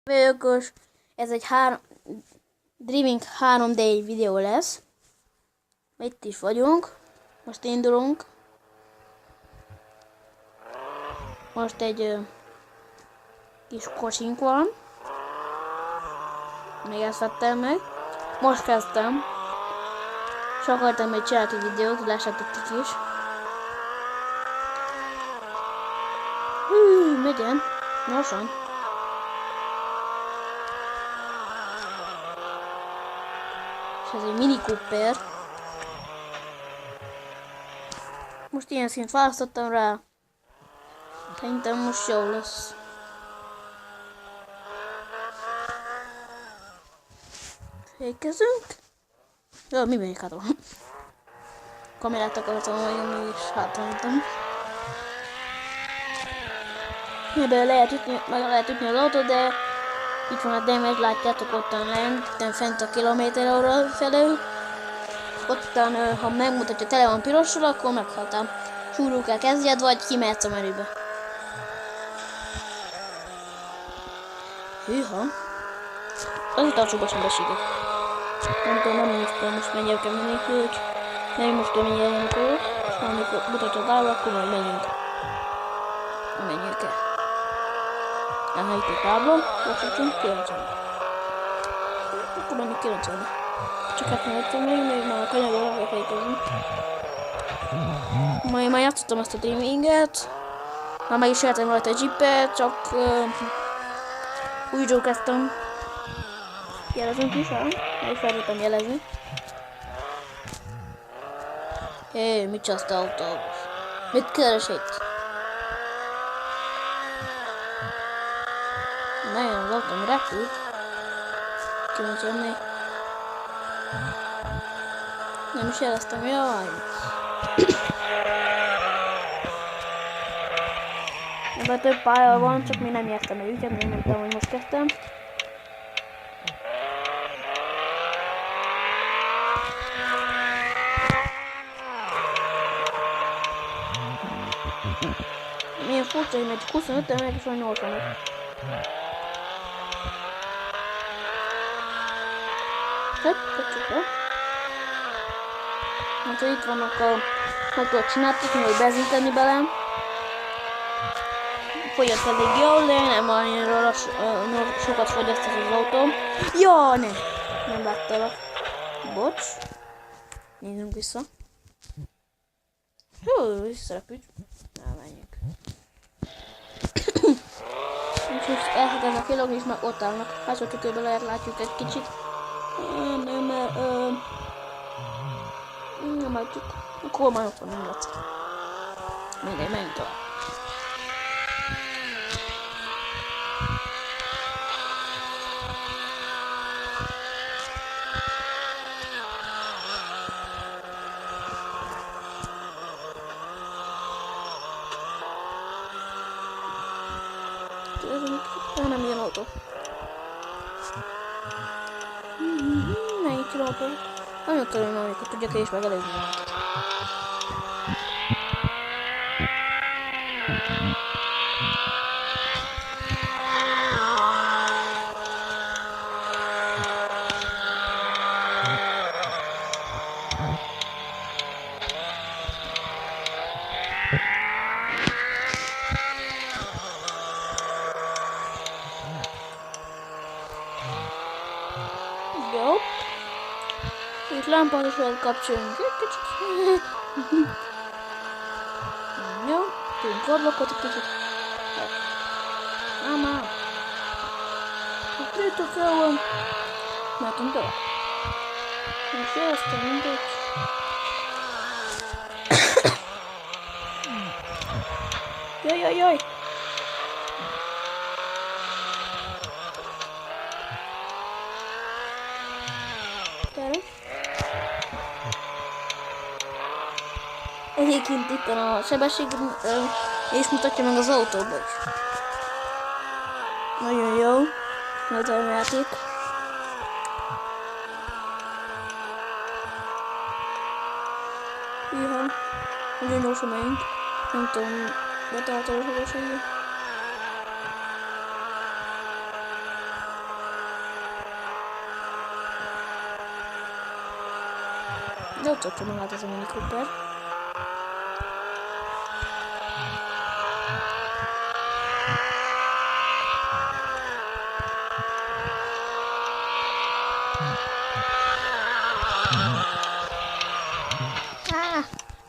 Végös, ez egy Dreaming 3D videó lesz. Itt is vagyunk. Most indulunk. Most egy kis kocsink van. Még ezt vettem meg. Most kezdtem. És akartam még csinálni videót, lássátok ti is. Megyen. Gyorsan. És ez egy Mini Cooper. Most ilyen szint választottam rá. Szerintem most jó lesz. Fékezünk. Jó, mi megyek hátra? Kamerát akartam nyomni, és hátra mentem. Ebben meg lehet ütni az autót, de itt van a damage, látjátok ottan lent, fent a kilométer óra felől. Ottan, ha megmutatja, tele van pirossal, akkor meghaltam. Súrul kell kezdjed, vagy kimehetsz a menübe. Hűha. Az utolsóban sem besítok. Nem tudom, nem néztem, most menjek el menni, hogy nem most menjél ilyenkor, és ha amikor mutatja a tábla, akkor majd menjünk. Menjünk el. Aha, itt a tábla, lassítsunk 90-be. Akkor menjünk 90-be. Csak hát mehettem még már a kanyagról elfejtezünk. Majd játszottam ezt a Dreaminget. Már meg is éltem rajta egy jeepet, csak újról kezdtem. Jelezünk is, meg is felvettem jelezni. Hé, mit csinálsz te autóbus? Mit keres itt? Nagyon az autóm repül. Kíváncsi lennék. Nem is jeleztem, jaj. Ebben több pálya van, csak még nem nyertem el ügyet, nem mondtam, hogy most kezdtem. Milyen furcsa, hogy megy 25-tel, meg is van 85. Hát itt vannak a... meg tudod csináltatni, hogy bezintenni belem. Fogyott elég jól, de nem annyira sokat fogyasztott az autóm. Jaj, ne! Nem láttalak. Bocs. Nézzünk vissza. Hú, visszarepült. Na, menjünk. Úgyhogy elhetem a kilók, és már ott állnak. Hátsó tükörben lehet látjuk egy kicsit. Nem látjuk. A kormányokon nem látszik. Mindegy, menjünk tovább. Nem ilyen autó. Melyik autó? Nagyon körülön, amikor tudjak én is megelőzni valamit. Jó. Itt lámpát is lehet kapcsolni. Jó. Tudunk korlakot egy kicsit. Ámá. Itt a fel van. Mehetünk tovább. Most jeleztem mindegy. Jaj. Egyébként itt a sebesség és mutatja meg az autóba is. Nagyon jó. Nagyon jó játék. Hűha. Nagyon gyorsan megyünk. Nem tudom, betartó a sebességet. De ott szokta magát ez a Mini Cooper.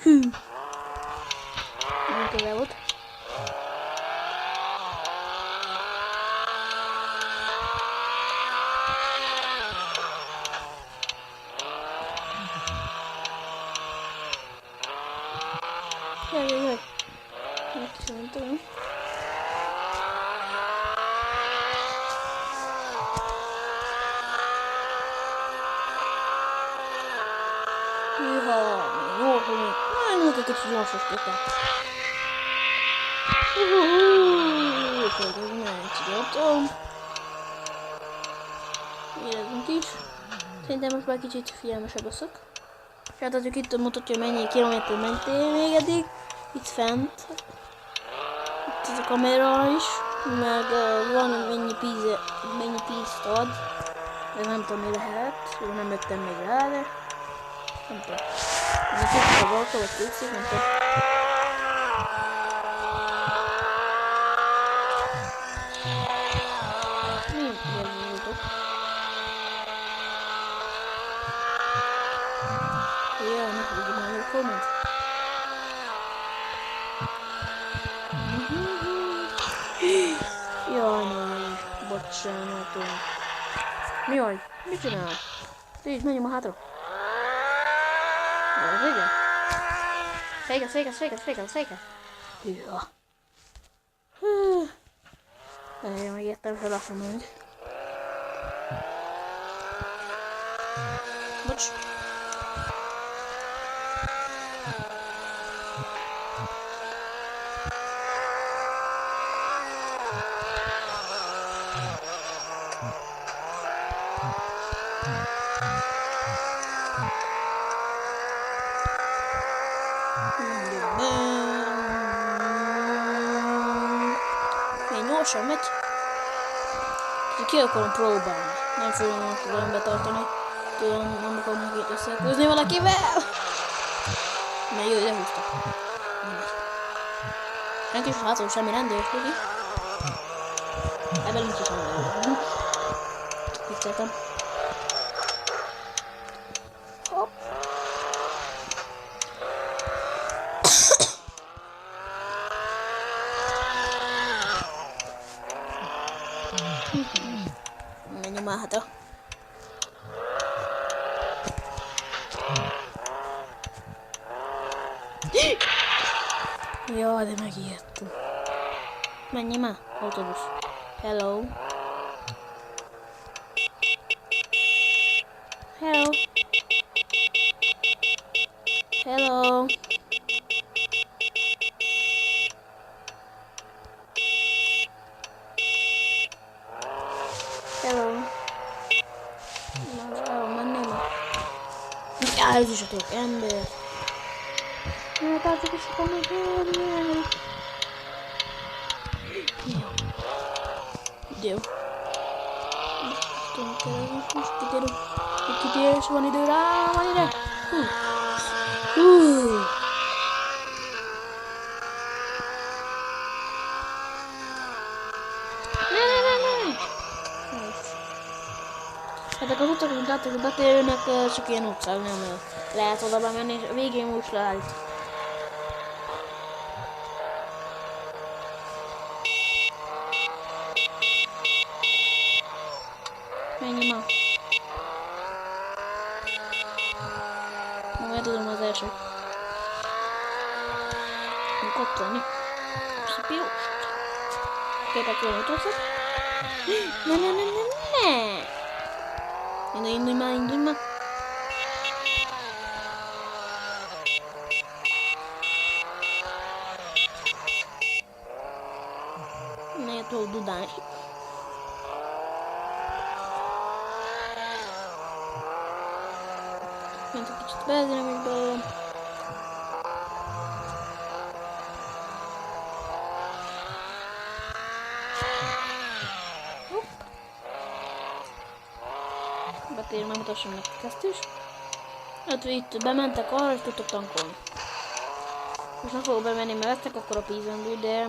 Hű. Nem közel volt. Jaj. Megköszöntöm. Hűha, jó, hogy nem egy kicsit gyorsos köte. Nem tudottam. Érezzünk is. Szerintem most már kicsit figyelmesebb leszek. Hát azért itt mutatja, mennyi kilométer mentél még eddig. Itt fent. Itt ez a kamera is. Meg van mennyi pénzt ad. Ez nem tudom mi lehet. Én nem jöttem még rá, de nem tudom. Ez a kicsit a balka, vagy kétszik, nem tudom. Ja, ne húgyj már a komment. Jaj, nem, bocsánatom. Jaj, mit csinál? Így, menjünk ma hátra. Vége? Féke. Ja. Én megértem, hogy lakom meg. Bocs. Én gyorsan megy. Ki akarom próbálni. Nem fogom most betartani. Tudom, nem akarom itt összekúzni valakivel. Mert jó, lehúzta. Senki is hátul semmi rendőr, tudni. Ebben nincs is rendőr. Vicceltem. Hopp. Menjünk már hátra. Jaj, de megijedtem. Menjünk már, autóbusz. Hello. Hello. Hello. Hello. Menni ma. Ez is a tök ember. Ja, tartsuk is a menni. Jó. Most kitérés, van idő rá, van ide. Ezek az utak, mint láttuk, betérőnek csak ilyen utcák, nem lehet oda bemenni, és a végén most leállít. Menjünk ma. Majd tudom az első. Még ott lenni. Szipjós. Képek jól utózok. Ne. Indulj már. Ne tudok dudálni. Mint egy kicsit benzin, amit belőlem. Betérjem, megmutassam nekik ezt is. Hát itt bementek arra, és tudtok tankolni. Most nem fogok bemenni, mert lesznek akkor a pízendő, de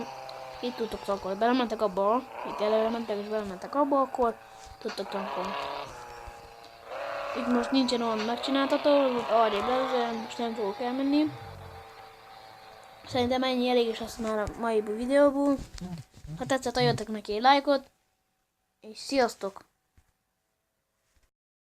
itt tudtok tankolni. Belementek abba, itt előre mentek és belementek abba, akkor tudtok tankolni. Itt most nincsen olyan megcsináltató, arrébb le, most nem fogok elmenni. Szerintem ennyi elég is azt már a mai videóból. Ha tetszett, adjatok neki egy lájkot, és sziasztok!